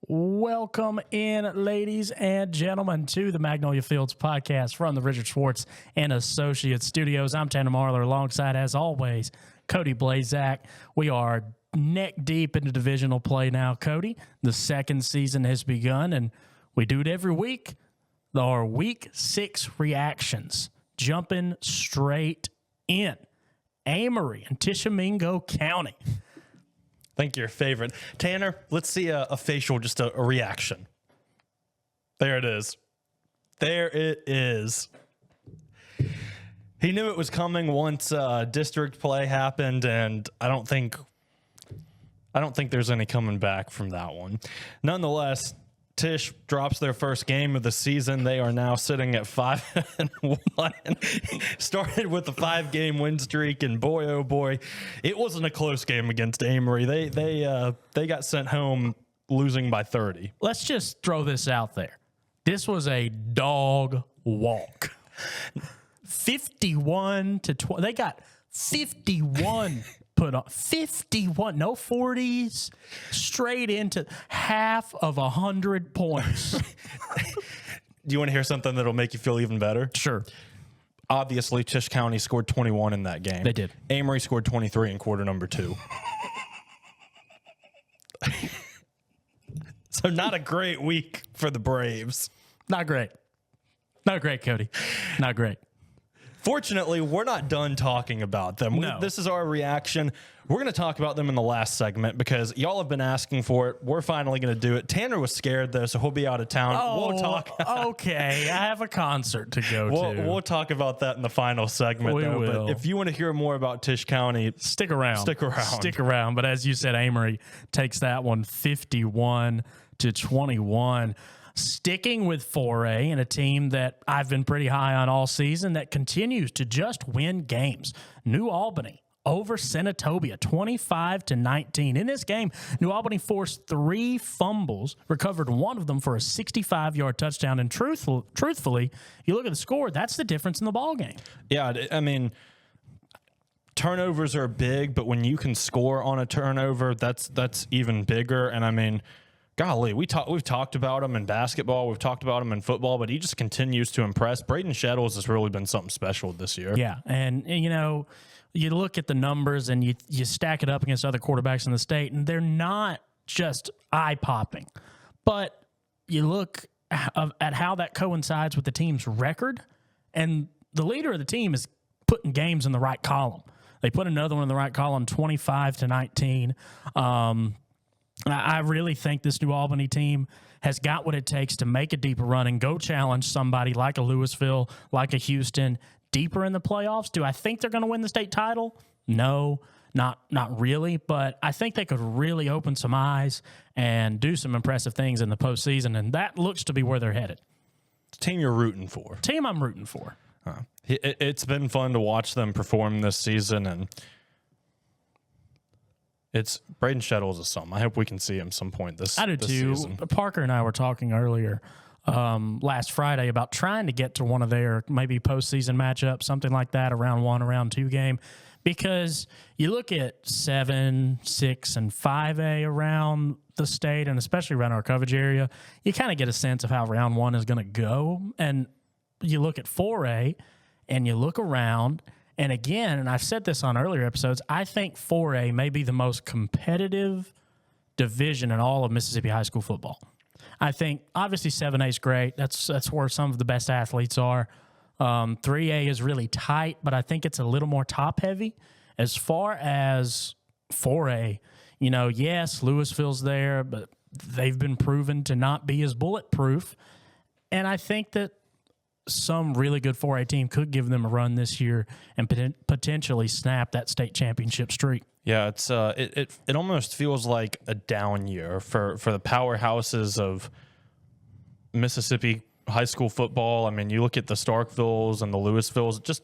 Welcome in, ladies and gentlemen, to the Magnolia Fields podcast from the Richard Schwartz and Associates Studios. I'm Tanner Marler, alongside, as always, Cody Blazak. We are neck deep into divisional play now, Cody. The second season has begun, and we do it every week. Our Week 6 reactions, jumping straight in. Amory and Tishomingo County. I think your favorite. Tanner, let's see a facial, just a reaction. There it is. There it is. He knew it was coming once district play happened, and I don't think there's any coming back from that one. Nonetheless, Tish drops their first game of the season. They are now sitting at 5-1. Started with a 5-game win streak, and boy, oh boy, it wasn't a close game against Amory. They got sent home losing by 30. Let's just throw this out there. This was a dog walk. 51 to 20. They got 51 put on. 51, no 40s, straight into half of 100 points. Do you want to hear something that'll make you feel even better? Sure. Obviously, Tish County scored 21 in that game. They did. Amory scored 23 in quarter number 2. So not a great week for the Braves. Not great. Not great, Cody. Not great. Fortunately, we're not done talking about them. No. This is our reaction. We're going to talk about them in the last segment because y'all have been asking for it. We're finally going to do it. Tanner was scared, though, so he'll be out of town. We'll talk. Okay. I have a concert to go to. We'll talk about that in the final segment, We though. will. But if you want to hear more about Tish County, Stick around. Stick around. Stick around. But as you said, Amory takes that one 51 to 21. Sticking with 4A and a team that I've been pretty high on all season that continues to just win games. New Albany over Senatobia, 25-19. In this game, New Albany forced 3 fumbles, recovered one of them for a 65-yard touchdown. And truthfully, you look at the score, that's the difference in the ball game. yeah, I mean, turnovers are big, but when you can score on a turnover, that's even bigger. And I mean, golly, we've talked about him in basketball, we've talked about him in football, but he just continues to impress. Braden Shettles has really been something special this year. Yeah, and you know, you look at the numbers and you stack it up against other quarterbacks in the state, and they're not just eye-popping. But you look at how that coincides with the team's record, and the leader of the team is putting games in the right column. They put another one in the right column, 25-19. I really think this New Albany team has got what it takes to make a deeper run and go challenge somebody like a Louisville, like a Houston, deeper in the playoffs. Do I think they're going to win the state title? No, not really. But I think they could really open some eyes and do some impressive things in the postseason, and that looks to be where they're headed. Team you're rooting for. Team I'm rooting for. It's been fun to watch them perform this season, and it's Braden Shettles is something. I hope we can see him some point this I do this too. season. Parker and I were talking earlier last Friday about trying to get to one of their maybe postseason matchups, something like that, a round 1, a round 2 game, because you look at 7, 6, and 5A around the state, and especially around our coverage area, you kind of get a sense of how round 1 is going to go. And you look at 4A and you look around. And again, and I've said this on earlier episodes, I think 4A may be the most competitive division in all of Mississippi high school football. I think, obviously, 7A is great. That's where some of the best athletes are. 3A is really tight, but I think it's a little more top-heavy. As far as 4A, you know, yes, Louisville's there, but they've been proven to not be as bulletproof. And I think that some really good 4A team could give them a run this year and potentially snap that state championship streak. Yeah, it's it almost feels like a down year for the powerhouses of Mississippi high school football. I mean, you look at the Starkvilles and the Louisvilles, it just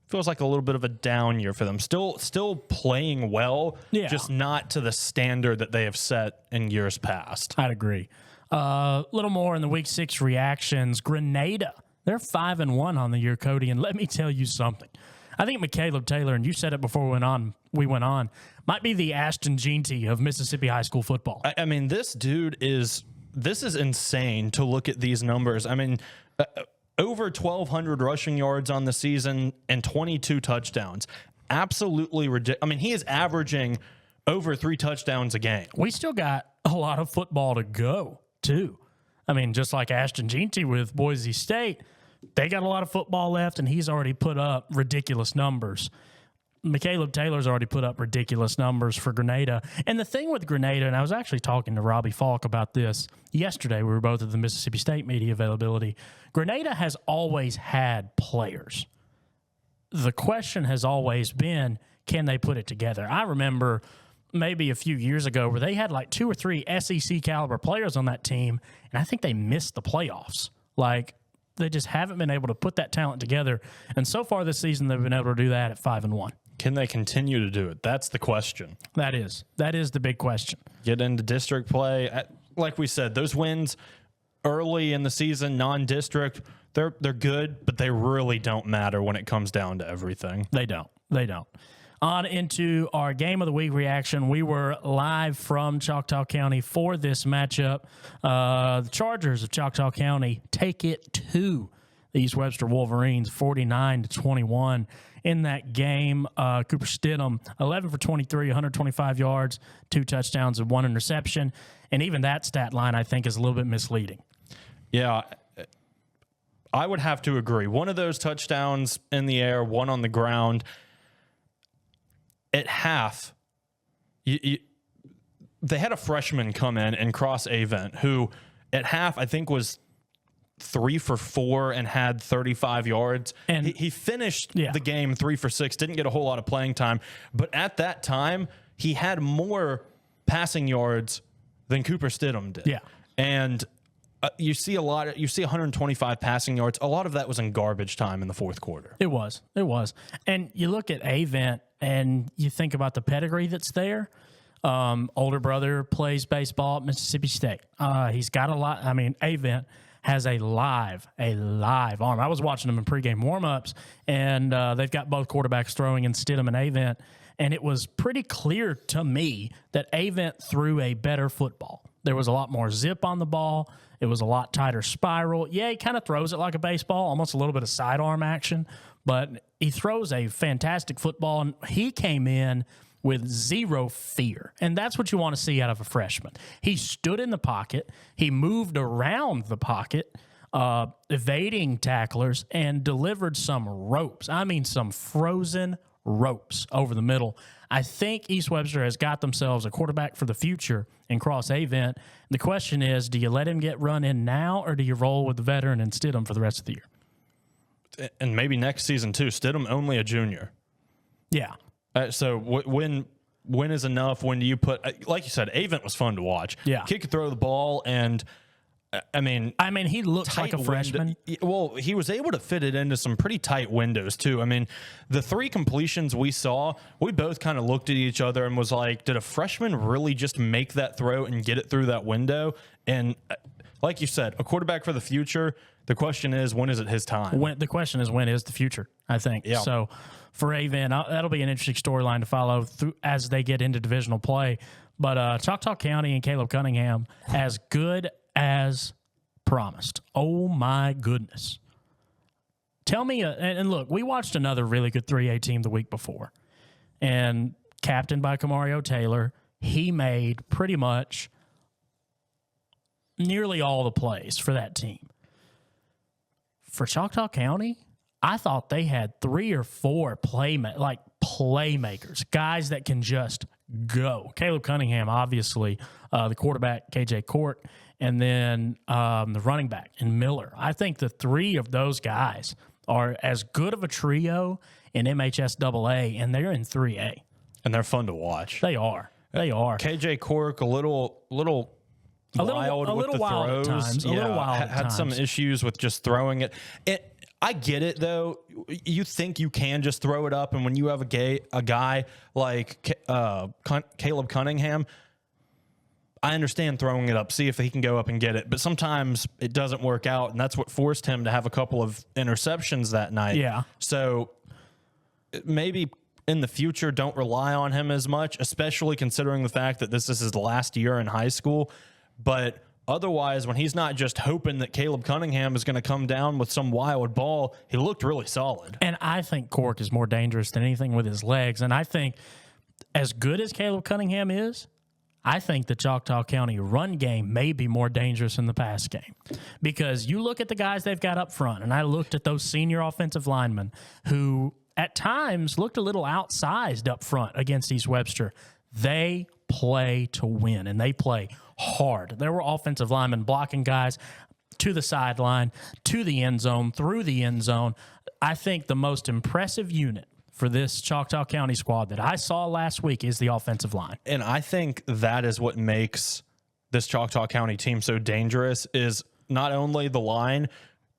feels like a little bit of a down year for them. Still playing well, Yeah. just not to the standard that they have set in years past. I'd agree. A little more in the Week 6 reactions. Grenada, they're 5-1 on the year, Cody, and let me tell you something. I think McCaleb Taylor, and you said it before we went on, might be the Ashton Jeanty of Mississippi high school football. I mean, this dude is this is insane to look at these numbers. I mean, over 1,200 rushing yards on the season and 22 touchdowns. Absolutely ridiculous. I mean, he is averaging over 3 touchdowns a game. We still got a lot of football to go, too. I mean, just like Ashton Jeanty with Boise State, they got a lot of football left, and he's already put up ridiculous numbers. McCaleb Taylor's already put up ridiculous numbers for Grenada. And the thing with Grenada, and I was actually talking to Robbie Falk about this yesterday. We were both at the Mississippi State media availability. Grenada has always had players. The question has always been, can they put it together? I remember maybe a few years ago where they had like 2 or 3 SEC caliber players on that team, and I think they missed the playoffs. Like, they just haven't been able to put that talent together. And so far this season, they've been able to do that at 5-1. Can they continue to do it? That's the question. That is the big question. Get into district play. Like we said, those wins early in the season, non-district, they're good, but they really don't matter when it comes down to everything. They don't. On into our Game of the Week reaction. We were live from Choctaw County for this matchup. The Chargers of Choctaw County take it to the East Webster Wolverines 49-21. In that game, Cooper Stidham, 11 for 23, 125 yards, 2 touchdowns, and 1 interception. And even that stat line, I think, is a little bit misleading. Yeah, I would have to agree. One of those touchdowns in the air, one on the ground. At half, they had a freshman come in and cross Avent, who at half I think was 3 for 4 and had 35 yards. And he finished the game 3 for 6, didn't get a whole lot of playing time. But at that time, he had more passing yards than Cooper Stidham did. Yeah. And you see 125 passing yards. A lot of that was in garbage time in the fourth quarter. It was. And you look at Avent and you think about the pedigree that's there. Older brother plays baseball at Mississippi State. He's got a lot. I mean, Avent has a live arm. I was watching them in pregame warmups, and they've got both quarterbacks throwing in Stidham and Avent, and it was pretty clear to me that Avent threw a better football. There was a lot more zip on the ball. It was a lot tighter spiral. Yeah, he kind of throws it like a baseball, almost a little bit of sidearm action, but he throws a fantastic football, and he came in with zero fear. And that's what you want to see out of a freshman. He stood in the pocket. He moved around the pocket, evading tacklers, and delivered some ropes. I mean, some frozen ropes over the middle. I think East Webster has got themselves a quarterback for the future in Cross Avent. The question is, do you let him get run in now, or do you roll with the veteran and Stidham for the rest of the year? And maybe next season, too. Stidham only a junior. Yeah. So when is enough? When do you put, like you said, Avent was fun to watch. Yeah. Kid could throw the ball, and I mean, he looks like a freshman. Well, he was able to fit it into some pretty tight windows, too. I mean, the 3 completions we saw, we both kind of looked at each other and was like, did a freshman really just make that throw and get it through that window? And like you said, a quarterback for the future. The question is, when is it his time? The question is, when is the future, I think. Yeah. So for Avent, that'll be an interesting storyline to follow through as they get into divisional play. But Choctaw County and Caleb Cunningham, as good as promised. Oh, my goodness. Tell me, and look, we watched another really good 3A team the week before. And captained by Kamario Taylor, he made pretty much nearly all the plays for that team. For Choctaw County, I thought they had 3 or 4 playmakers, guys that can just go. Caleb Cunningham, obviously, the quarterback, KJ Court, and then the running back in Miller. I think the 3 of those guys are as good of a trio in MHSAA, and they're in 3A. And they're fun to watch. They are. KJ Cork, a little wild with the wild throws. At times. A little wild had some issues with just throwing it. I get it, though. You think you can just throw it up, and when you have a guy like Caleb Cunningham, I understand throwing it up, see if he can go up and get it. But sometimes it doesn't work out, and that's what forced him to have a couple of interceptions that night. Yeah. So maybe in the future, don't rely on him as much, especially considering the fact that this is his last year in high school. But Otherwise, when he's not just hoping that Caleb Cunningham is going to come down with some wild ball, he looked really solid. And I think Cork is more dangerous than anything with his legs. And I think as good as Caleb Cunningham is, I think the Choctaw County run game may be more dangerous in the pass game, because you look at the guys they've got up front, and I looked at those senior offensive linemen who at times looked a little outsized up front against East Webster. They play to win, and they play hard. There were offensive linemen blocking guys to the sideline, to the end zone, through the end zone. I think the most impressive unit for this Choctaw County squad that I saw last week is the offensive line. And I think that is what makes this Choctaw County team so dangerous, is not only the line,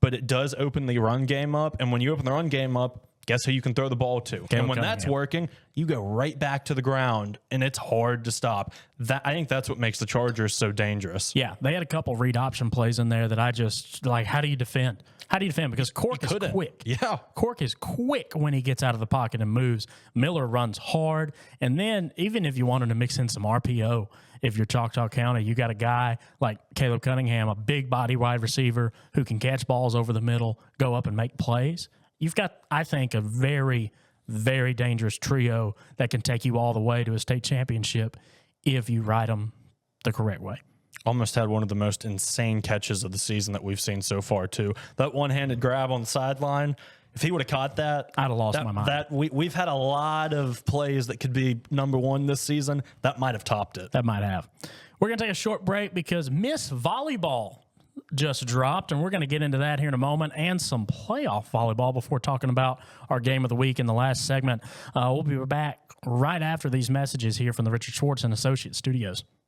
but it does open the run game up. And when you open the run game up, guess who you can throw the ball to? And when that's working, you go right back to the ground, and it's hard to stop. I think that's what makes the Chargers so dangerous. Yeah, they had a couple read option plays in there that I just, like, how do you defend? How do you defend? Because Cork is quick. Yeah. Cork is quick when he gets out of the pocket and moves. Miller runs hard. And then even if you wanted to mix in some RPO, if you're Choctaw County, you got a guy like Caleb Cunningham, a big body wide receiver who can catch balls over the middle, go up and make plays. You've got, I think, a very, very dangerous trio that can take you all the way to a state championship if you ride them the correct way. Almost had one of the most insane catches of the season that we've seen so far, too. That one-handed grab on the sideline, if he would have caught that, I'd have lost my mind. We've had a lot of plays that could be number one this season. That might have topped it. That might have. We're going to take a short break because Miss Volleyball just dropped, and we're going to get into that here in a moment, and some playoff volleyball before talking about our game of the week in the last segment. We'll be back right after these messages here from the Richard Schwartz and Associates Studios.